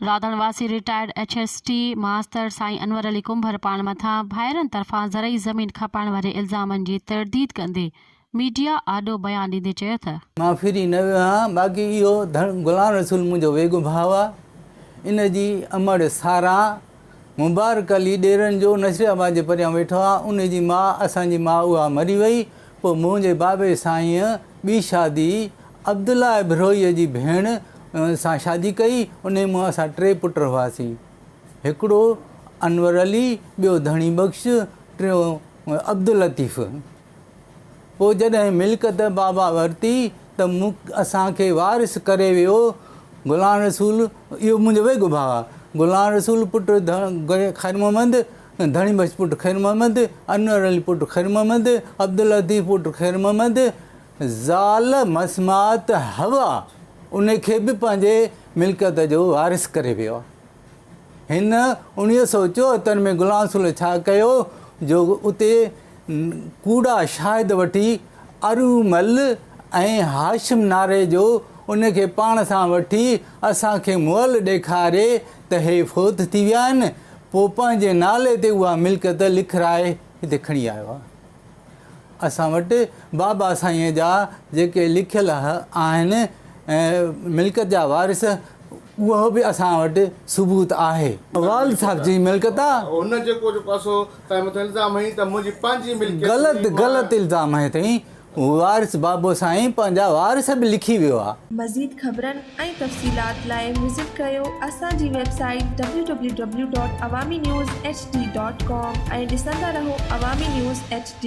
राधणवासी retired HST master साईं अनवर अली कुंभर पाण मथां भाइरनि तरफ़ां ज़रई ज़मीन खपाइण वारे इल्ज़ामनि जी तरदीद कंदे मीडिया आॾो बयान ॾींदे चयो त मां फिरी न वियो आहियां। बाक़ी इहो गुलाम रसूल मुंहिंजो वेगो भाउ आहे। इन जी अमड़ साराह मुबारक अली ॾेरनि जो नसीराबाद जे परियां वेठो आहे। उन जी माउ असांजी माउ उहा मरी वई। पोइ मुंहिंजे बाबे साईं ॿी शादी अब्दुल्ला बिरोईअ जी भेण सां शादी कई। उन मां असां 3 पुट हुआसीं। हिकिड़ो अनवर अली, ॿियो धणी बख़्श, टियों अब्दुल लतीफ़। पोइ जॾहिं मिल्कत बाबा वरिती त असांखे वारिस करे वियो गुलाम रसूल। इहो मुंहिंजो वेगो भाउ आहे। गुलाम रसूल पुटु ख़ैर मोहम्मद, धणी बख़्श पुटु ख़ैर मोहम्मद, अनवर अली पुटु ख़ैर मोहम्मद, अब्दुल लतीफ़ पुटु ख़ैर मोहम्मद। ज़ाल मसमात हवा उनखे बि पंहिंजे मिल्कत जो वारिस करे वियो आहे। हिन 1974 में गुलाम रसूल छा कयो जो उते कूड़ा शाहिद वठी अरूमल ऐं हाशिम नारे जो उनखे पाण सां वठी असांखे मुअल ॾेखारे त हे फ़ौत थी विया आहिनि। पोइ पंहिंजे नाले ते उहा मिल्कत लिखाए हिते खणी आयो आहे। असां वटि बाबा साईं जा जेके लिखियल आहिनि मिल्कत जा वारिस उहो बि असां वटि सबूत आहे। वाल साहब जी मिल्कत आहे। हुन जेको जो पासो तव्हां मथां इल्ज़ाम हई त मुंहिंजी पंहिंजी मिल्कियत ग़लति इल्ज़ाम आहे तई। वारिस बाबो साईं पंहिंजा वारिस बि लिखी वियो आहे। मज़ीद ख़बरनि ऐं तफ़सीलात लाइ विज़िट कयो असांजी वेबसाइट www.awamiNewsHD.com ऐं ॾिसंदा रहो अवामी न्यूज़ HD।